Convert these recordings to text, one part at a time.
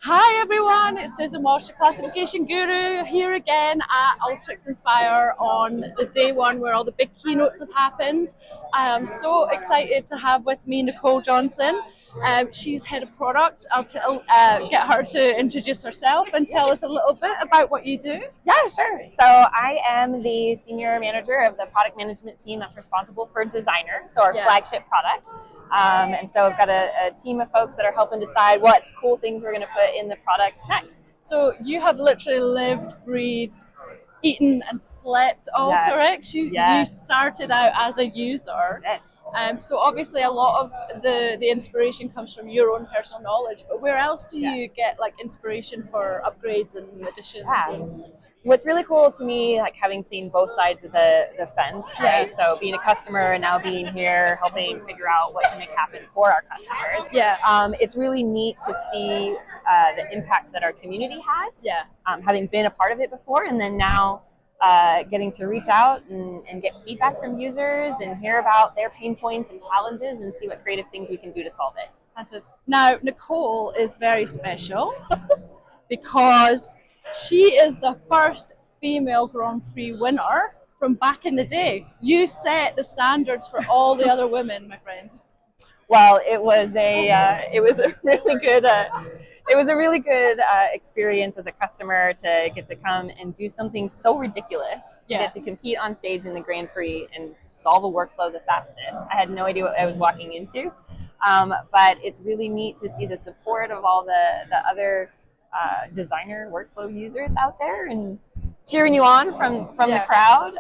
Hi everyone, it's Susan Walsh, the classification guru, here again at Alteryx Inspire on the day one where all the big keynotes have happened. I am so excited to have with me Nicole Johnson. She's head of product. I'll get her to introduce herself and tell us a little bit about what you do. Yeah, sure. So I am the senior manager of the product management team that's responsible for Designer, so our flagship product. And so I've got a team of folks that are helping decide what cool things we're going to put in the product next. So you have literally lived, breathed, eaten and slept Alteryx. You started out as a user. So obviously a lot of the inspiration comes from your own personal knowledge, but where else do you get like inspiration for upgrades and additions? What's really cool to me, like having seen both sides of the fence, right? So being a customer and now being here, helping figure out what to make happen for our customers. It's really neat to see the impact that our community has. Having been a part of it before, and then now getting to reach out and get feedback from users and hear about their pain points and challenges and see what creative things we can do to solve it. Now, Nicole is very special because she is the first female Grand Prix winner from back in the day. You set the standards for all the other women, my friend. Well, it was a really good experience as a customer to get to come and do something so ridiculous, to get to compete on stage in the Grand Prix and solve a workflow the fastest. I had no idea what I was walking into, but it's really neat to see the support of all the other designer workflow users out there and cheering you on from the crowd.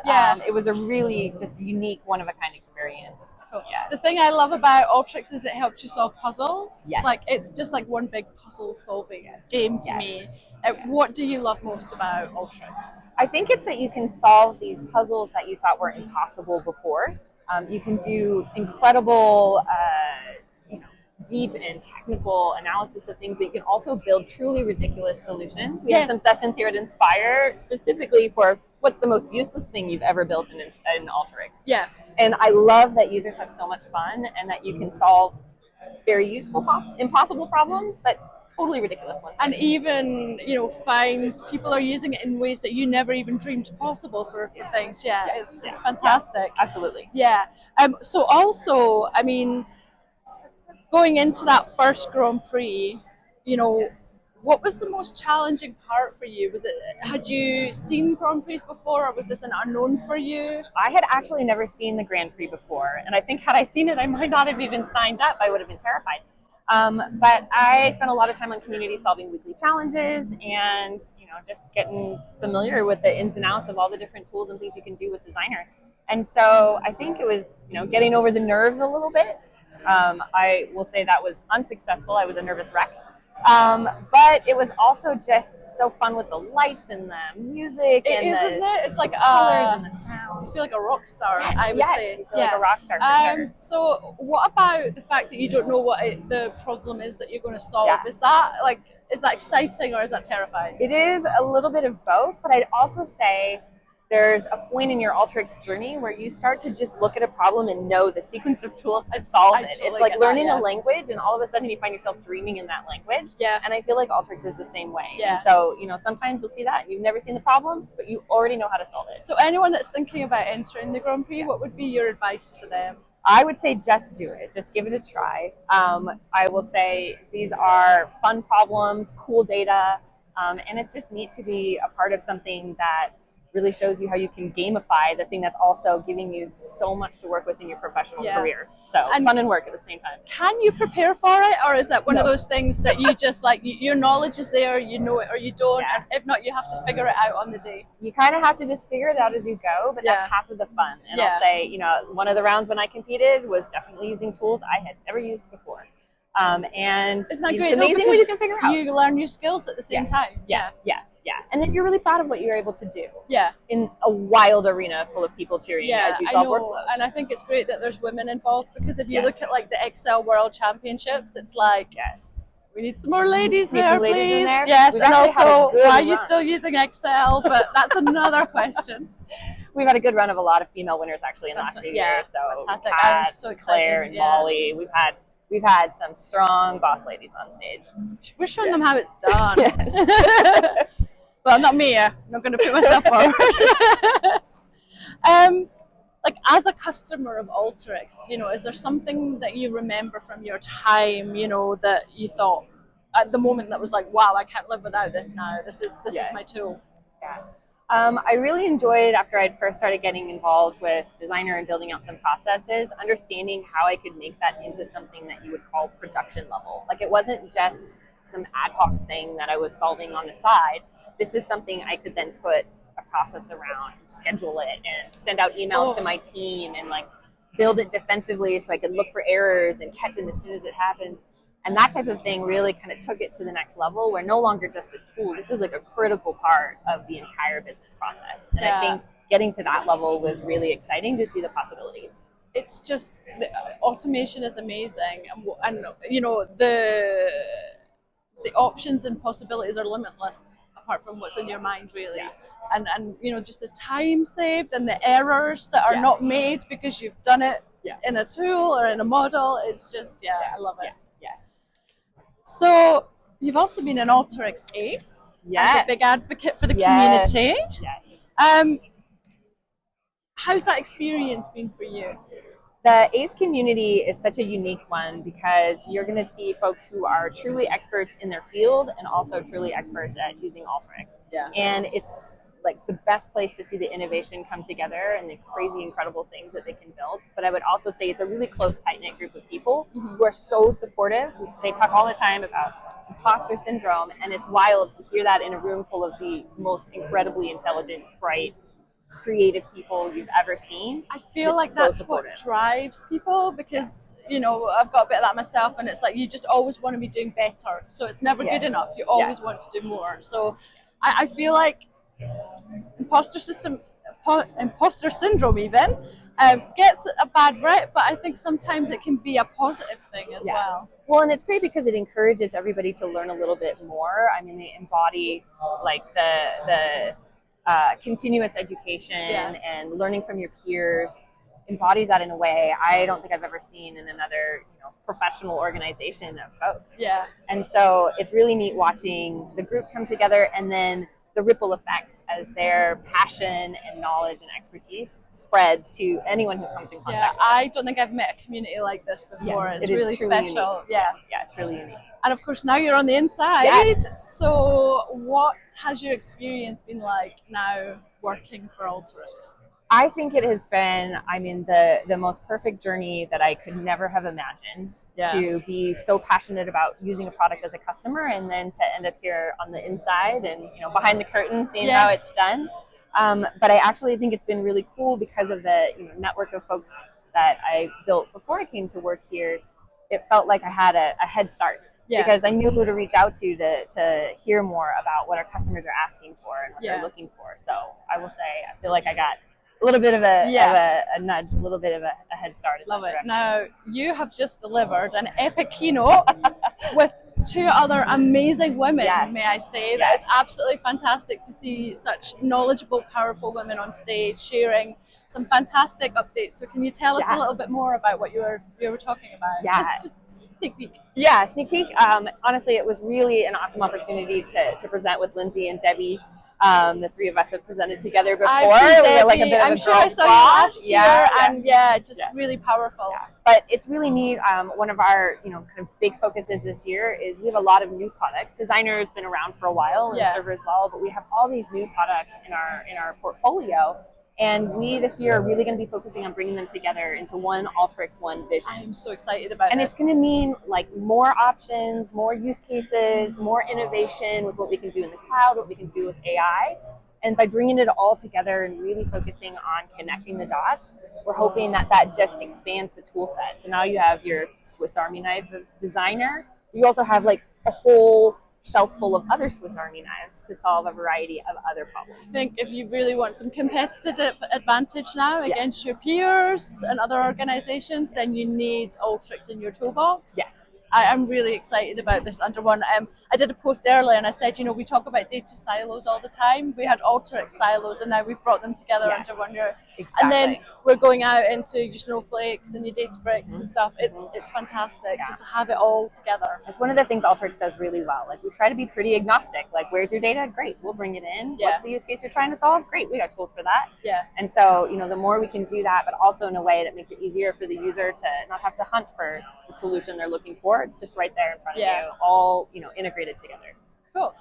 It was a really just unique, one-of-a-kind experience. Cool. The thing I love about Alteryx is it helps you solve puzzles. Like it's just like one big puzzle solving game to me. What do you love most about Alteryx? I think it's that you can solve these puzzles that you thought were impossible before. You can do incredible deep and technical analysis of things, but you can also build truly ridiculous solutions. We have some sessions here at Inspire specifically for what's the most useless thing you've ever built in Alteryx. And I love that users have so much fun and that you can solve very useful, impossible problems, but totally ridiculous ones. And even, find people are using it in ways that you never even dreamed possible for things. It's fantastic. Absolutely. So also, I mean, going into that first Grand Prix, what was the most challenging part for you? Had you seen Grand Prix before, or was this an unknown for you? I had actually never seen the Grand Prix before, and I think had I seen it, I might not have even signed up. I would have been terrified. But I spent a lot of time on community solving weekly challenges and, just getting familiar with the ins and outs of all the different tools and things you can do with Designer. And so I think it was, getting over the nerves a little bit. I will say that was unsuccessful. I was a nervous wreck. But it was also just so fun with the lights and the music isn't it? It's like colors and the sound. You feel like a rock star, I would say. You feel like a rock star for sure. So what about the fact that you don't know what the problem is that you're going to solve? Is that exciting or is that terrifying? It is a little bit of both, but I'd also say there's a point in your Alteryx journey where you start to just look at a problem and know the sequence of tools to solve it. It's like learning a language, and all of a sudden you find yourself dreaming in that language. And I feel like Alteryx is the same way. And so, sometimes you'll see that and you've never seen the problem, but you already know how to solve it. So anyone that's thinking about entering the Grand Prix, what would be your advice to them? I would say just do it. Just give it a try. I will say these are fun problems, cool data, and it's just neat to be a part of something that really shows you how you can gamify the thing that's also giving you so much to work with in your professional career. So fun and work at the same time. Can you prepare for it, or is that one of those things that you just your knowledge is there, you know it or you don't, and if not, you have to figure it out on the day? You kind of have to just figure it out as you go, but that's half of the fun. And I'll say, one of the rounds when I competed was definitely using tools I had never used before. And isn't that great? It's amazing what you can figure out. You learn new skills at the same time. And then you're really proud of what you're able to do. In a wild arena full of people cheering as you solve workflows. And I think it's great that there's women involved, because if you look at like the Excel World Championships, it's like, we need some more ladies there, please. Yes, and also, why are you still using Excel? But that's another question. We've had a good run of a lot of female winners actually in the last few years. So fantastic. Kat, I'm so excited. Claire and Molly. We've had we've had some strong boss ladies on stage. We're showing them how it's done. Yes. Well, not me. I'm not going to put myself forward. Like as a customer of Alteryx, you know, is there something that you remember from your time, you know, that you thought at the moment that was like, wow, I can't live without this now. This is my tool. Yeah. I really enjoyed, after I'd first started getting involved with Designer and building out some processes, understanding how I could make that into something that you would call production level. Like it wasn't just some ad hoc thing that I was solving on the side. This is something I could then put a process around, schedule it, and send out emails to my team, and like build it defensively so I could look for errors and catch them as soon as it happens. And that type of thing really kind of took it to the next level, where no longer just a tool. This is like a critical part of the entire business process. And I think getting to that level was really exciting to see the possibilities. It's just, the automation is amazing. And you know, the options and possibilities are limitless apart from what's in your mind, really. Yeah. And you know, just the time saved and the errors that are not made because you've done it in a tool or in a model. It's just, I love it. So you've also been an Alteryx Ace, and a big advocate for the community. Yes. How's that experience been for you? The ACE community is such a unique one because you're going to see folks who are truly experts in their field and also truly experts at using Alteryx. Yeah. And it's like the best place to see the innovation come together and the crazy, incredible things that they can build. But I would also say it's a really close, tight-knit group of people who are so supportive. They talk all the time about imposter syndrome, and it's wild to hear that in a room full of the most incredibly intelligent, bright, creative people you've ever seen. I feel like that's what drives people, because you know, I've got a bit of that myself, and it's like you just always want to be doing better, so it's never good enough. You always want to do more. So I feel like imposter syndrome even gets a bad rep, but I think sometimes it can be a positive thing as well. Well, and it's great because it encourages everybody to learn a little bit more. I mean, they embody like the continuous education and learning from your peers, embodies that in a way I don't think I've ever seen in another professional organization of folks. Yeah. And so it's really neat watching the group come together, and then the ripple effects as their passion and knowledge and expertise spreads to anyone who comes in contact with them. I don't think I've met a community like this before. Yes, it's really special. Unique. Yeah, it's really unique. And of course, now you're on the inside. Yes. So what has your experience been like now working for Alteryx? I think it has been, I mean, the most perfect journey that I could never have imagined, to be so passionate about using a product as a customer, and then to end up here on the inside and behind the curtain, seeing how it's done. But I actually think it's been really cool because of the network of folks that I built before I came to work here. It felt like I had a head start. Because I knew who to reach out to hear more about what our customers are asking for and what they're looking for. So I will say, I feel like I got a little bit of a nudge, a little bit of a head start in that direction. Now, you have just delivered an epic keynote with two other amazing women, may I say. That is absolutely fantastic to see such knowledgeable, powerful women on stage sharing some fantastic updates. So can you tell us a little bit more about what you were talking about? Just sneak peek. Yeah, sneak peek. Honestly, it was really an awesome opportunity to present with Lindsay and Debbie. The three of us have presented together before. We were like a bit of a girl squad. Last year, and really powerful. Yeah. But it's really neat. One of our kind of big focuses this year is we have a lot of new products. Designer has been around for a while, and Server as well, but we have all these new products in our portfolio. And we this year are really going to be focusing on bringing them together into one Alteryx One vision. I am so excited about it. And it's going to mean like more options, more use cases, more innovation with what we can do in the cloud, what we can do with AI. And by bringing it all together and really focusing on connecting the dots, we're hoping that just expands the tool set. So now you have your Swiss Army knife of Designer. You also have like a whole shelf full of other Swiss Army knives to solve a variety of other problems. I think if you really want some competitive advantage now against your peers and other organizations, then you need Alteryx in your toolbox. Yes. I'm really excited about this under one. I did a post earlier and I said, we talk about data silos all the time. We had Alteryx silos and now we've brought them together under one roof. Exactly. And then we're going out into your Snowflakes and your Databricks and stuff. It's fantastic just to have it all together. It's one of the things Alteryx does really well. Like, we try to be pretty agnostic. Like, where's your data? Great, we'll bring it in. What's the use case you're trying to solve? Great, we got tools for that. Yeah. And so, you know, the more we can do that, but also in a way that makes it easier for the user to not have to hunt for the solution they're looking for. It's just right there in front of you, all, you know, integrated together. Cool.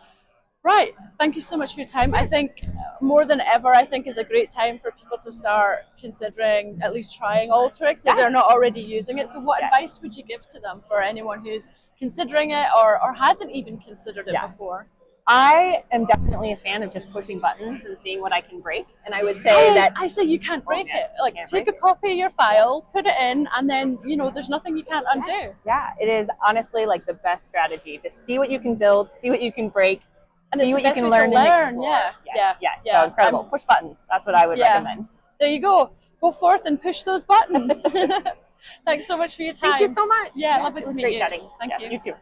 Right. Thank you so much for your time. I think more than ever, I think is a great time for people to start considering at least trying Alteryx if they're not already using it. So what advice would you give to them for anyone who's considering it or hadn't even considered it before? I am definitely a fan of just pushing buttons and seeing what I can break. And I would say I say you can't break it. Like, take a copy of your file, put it in, and then, you know, there's nothing you can't undo. Yeah, it is honestly like the best strategy. Just see what you can build, see what you can break, and see what you can learn and explore. Yes. So incredible. Push buttons. That's what I would recommend. There you go. Go forth and push those buttons. Thanks so much for your time. Thank you so much. Yeah, lovely to meet you. It was great chatting. Thank you. You too.